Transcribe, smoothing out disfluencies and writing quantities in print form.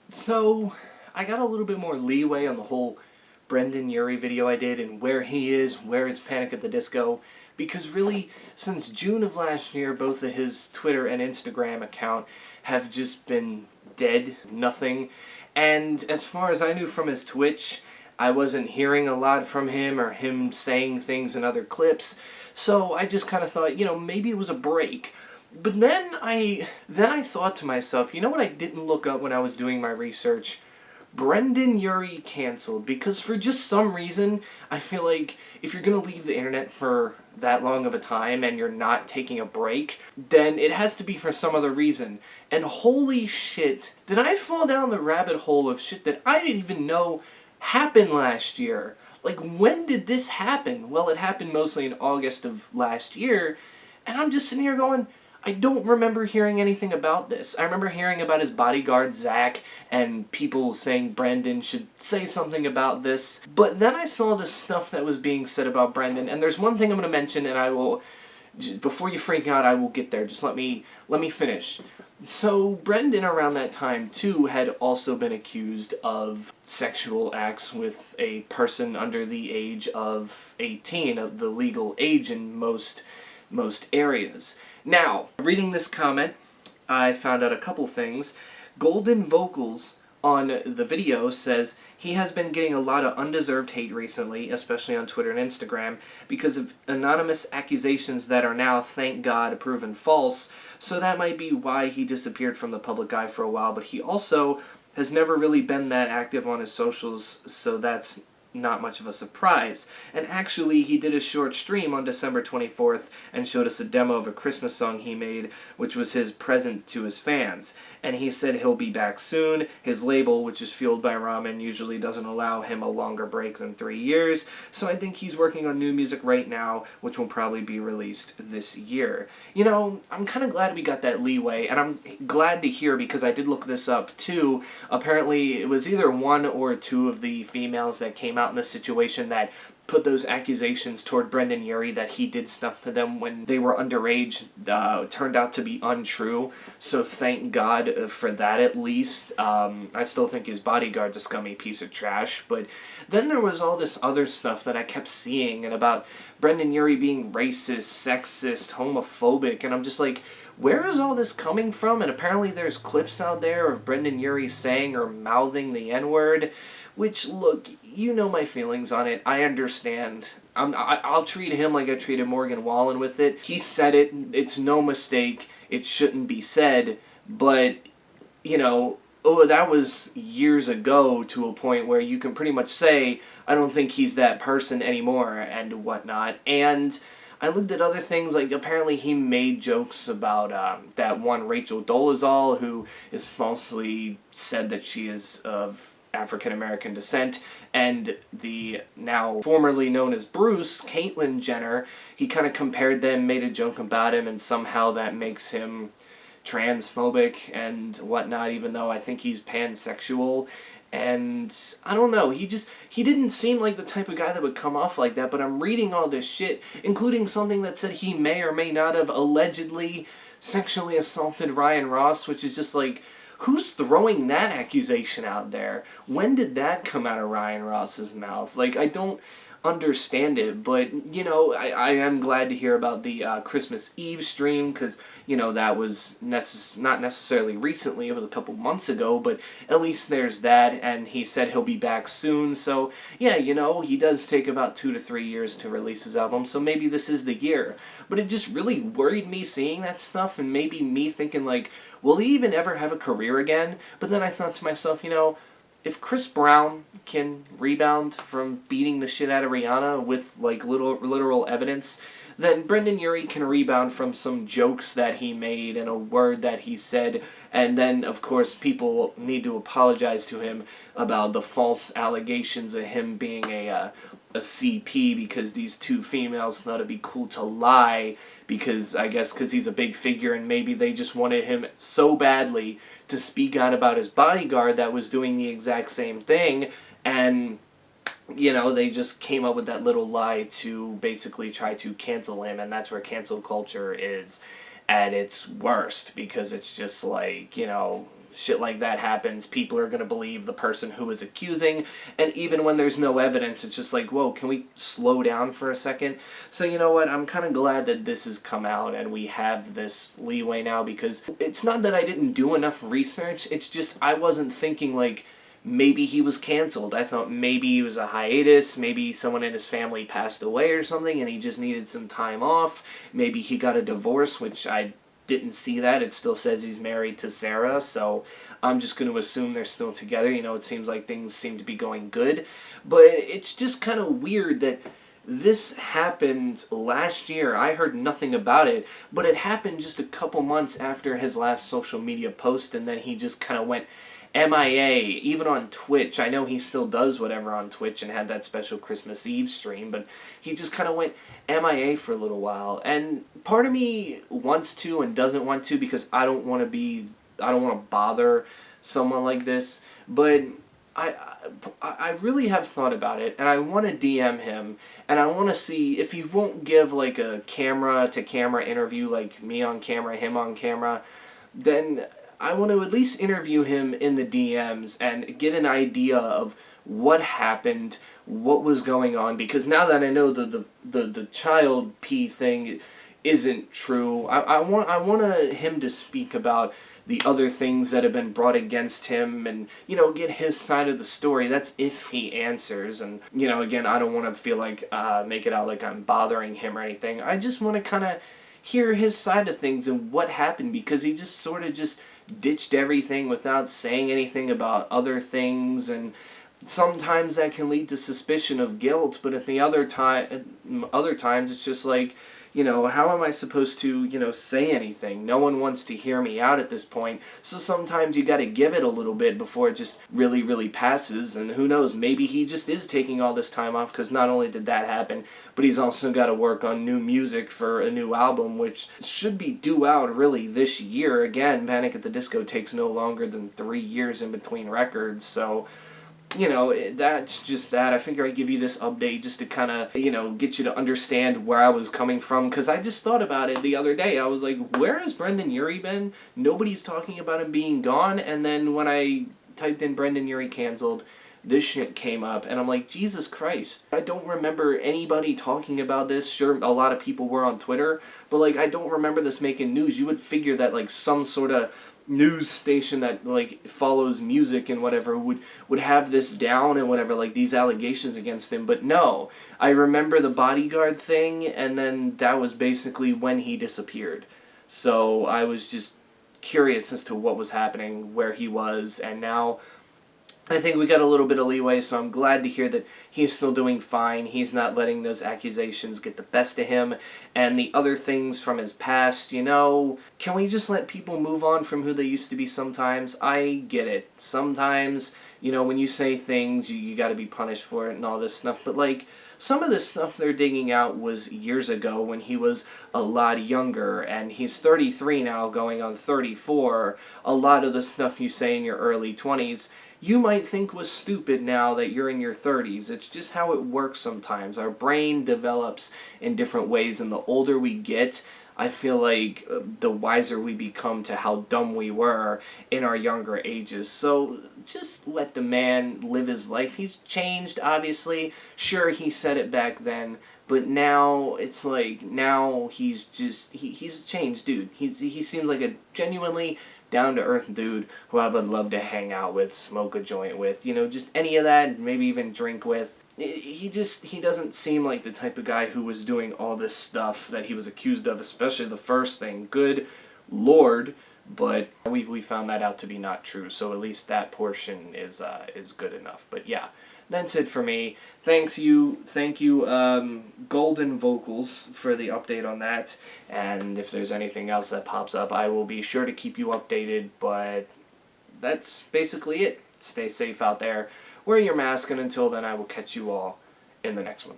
So, I got a little bit more leeway on the whole Brendon Urie video I did and where he is, where it's Panic at the Disco, because really, since June of last year, both of his Twitter and Instagram account have just been dead, nothing. And as far as I knew from his Twitch, I wasn't hearing a lot from him or him saying things in other clips, so I just kind of thought, maybe it was a break. But then I thought to myself, you know what I didn't look up when I was doing my research? Brendon Urie canceled, because for just some reason I feel like if you're gonna leave the internet for that long of a time and you're not taking a break, then it has to be for some other reason. And holy shit, did I fall down the rabbit hole of shit that I didn't even know happened last year? Like, when did this happen? Well, it happened mostly in August of last year, and I'm just sitting here going, I don't remember hearing anything about this. I remember hearing about his bodyguard, Zach, and people saying Brendon should say something about this. But then I saw the stuff that was being said about Brendon, and there's one thing I'm going to mention, and I will, before you freak out, I will get there. Just let me finish. So, Brendon around that time, too, had also been accused of sexual acts with a person under the age of 18, of the legal age in most areas. Now, reading this comment, I found out a couple things. Golden Vocals on the video says he has been getting a lot of undeserved hate recently, especially on Twitter and Instagram, because of anonymous accusations that are now, thank God, proven false. So that might be why he disappeared from the public eye for a while, but he also has never really been that active on his socials, so that's not much of a surprise. And actually, he did a short stream on December 24th and showed us a demo of a Christmas song he made, which was his present to his fans. And he said he'll be back soon. His label, which is Fueled by Ramen, usually doesn't allow him a longer break than 3 years, so I think he's working on new music right now, which will probably be released this year. I'm kind of glad we got that leeway, and I'm glad to hear, because I did look this up too. Apparently, it was either one or two of the females that came out in this situation that put those accusations toward Brendon Urie that he did stuff to them when they were underage turned out to be untrue. So thank God for that, at least. I still think his bodyguard's a scummy piece of trash, but then there was all this other stuff that I kept seeing and about Brendon Urie being racist, sexist, homophobic, and I'm just like, where is all this coming from? And apparently there's clips out there of Brendon Urie saying or mouthing the N-word, which, look, you know my feelings on it. I understand. I'll treat him like I treated Morgan Wallen with it. He said it. It's no mistake. It shouldn't be said. But, that was years ago, to a point where you can pretty much say, I don't think he's that person anymore and whatnot. And I looked at other things, like apparently he made jokes about that one Rachel Dolezal, who is falsely said that she is of African American descent, and the now formerly known as Bruce, Caitlyn Jenner. He kind of compared them, made a joke about him, and somehow that makes him transphobic and whatnot, even though I think he's pansexual. And I don't know, he didn't seem like the type of guy that would come off like that, but I'm reading all this shit, including something that said he may or may not have allegedly sexually assaulted Ryan Ross, which is just like, who's throwing that accusation out there? When did that come out of Ryan Ross's mouth? Like, I don't understand it, but, I am glad to hear about the Christmas Eve stream, because, that was not necessarily recently, it was a couple months ago, but at least there's that, and he said he'll be back soon, so, yeah, he does take about 2 to 3 years to release his album, so maybe this is the year. But it just really worried me seeing that stuff, and maybe me thinking, like, will he even ever have a career again? But then I thought to myself, if Chris Brown can rebound from beating the shit out of Rihanna with, like, literal evidence, then Brendon Urie can rebound from some jokes that he made and a word that he said, and then, of course, people need to apologize to him about the false allegations of him being a CP, because these two females thought it'd be cool to lie, because he's a big figure, and maybe they just wanted him so badly to speak out about his bodyguard that was doing the exact same thing, and they just came up with that little lie to basically try to cancel him, and that's where cancel culture is at its worst, because it's just like, shit like that happens, people are going to believe the person who is accusing, and even when there's no evidence, it's just like, whoa, can we slow down for a second? So you know what, I'm kind of glad that this has come out and we have this leeway now, because it's not that I didn't do enough research, it's just I wasn't thinking like, maybe he was canceled. I thought maybe he was a hiatus, maybe someone in his family passed away or something and he just needed some time off, maybe he got a divorce, which I didn't see that. It still says he's married to Sarah, so I'm just going to assume they're still together. You know, it seems like things seem to be going good, but it's just kind of weird that this happened last year. I heard nothing about it, but it happened just a couple months after his last social media post, and then he just kind of went MIA, even on Twitch. I know he still does whatever on Twitch and had that special Christmas Eve stream, but he just kind of went MIA for a little while. And part of me wants to and doesn't want to, because I don't want to bother someone like this, but I really have thought about it, and I want to DM him, and I want to see if he won't give like a camera-to-camera interview, like me on camera, him on camera, then I want to at least interview him in the DMs and get an idea of what happened, what was going on, because now that I know the child P thing isn't true, I want him to speak about the other things that have been brought against him and, you know, get his side of the story. That's if he answers. And, you know, again, I don't want to feel like, make it out like I'm bothering him or anything. I just want to kind of hear his side of things and what happened, because he just sort of just ditched everything without saying anything about other things, and sometimes that can lead to suspicion of guilt, but at the other times it's just like, you know, how am I supposed to, you know, say anything? No one wants to hear me out at this point, so sometimes you gotta give it a little bit before it just really, really passes, and who knows, maybe he just is taking all this time off, because not only did that happen, but he's also got to work on new music for a new album, which should be due out really this year. Again, Panic at the Disco takes no longer than 3 years in between records, so you know, that's just that. I figure I'd give you this update just to kind of, you know, get you to understand where I was coming from, because I just thought about it the other day. I was like, where has Brendon Urie been? Nobody's talking about him being gone, and then when I typed in Brendon Urie canceled, this shit came up, and I'm like, Jesus Christ. I don't remember anybody talking about this. Sure, a lot of people were on Twitter, but, like, I don't remember this making news. You would figure that, like, some sort of news station that like follows music and whatever would have this down and whatever, like these allegations against him, but no. I remember the bodyguard thing, and then that was basically when he disappeared. So I was just curious as to what was happening, where he was, and now I think we got a little bit of leeway, so I'm glad to hear that he's still doing fine. He's not letting those accusations get the best of him. And the other things from his past, you know, can we just let people move on from who they used to be sometimes? I get it. Sometimes, you know, when you say things, you got to be punished for it and all this stuff. But, like, some of this stuff they're digging out was years ago when he was a lot younger, and he's 33 now, going on 34. A lot of the stuff you say in your early 20s, you might think was stupid now that you're in your 30s. It's just how it works sometimes. Our brain develops in different ways, and the older we get, I feel like the wiser we become to how dumb we were in our younger ages. So just let the man live his life. He's changed, obviously. Sure, he said it back then, but now it's like, now he's just, he's a changed dude. He seems like a genuinely down-to-earth dude who I would love to hang out with, smoke a joint with, you know, just any of that, maybe even drink with. He doesn't seem like the type of guy who was doing all this stuff that he was accused of, especially the first thing. Good Lord, but we found that out to be not true, so at least that portion is good enough. But yeah, that's it for me. Thank you, Golden Vocals, for the update on that. And if there's anything else that pops up, I will be sure to keep you updated. But that's basically it. Stay safe out there. Wear your mask, and until then, I will catch you all in the next one.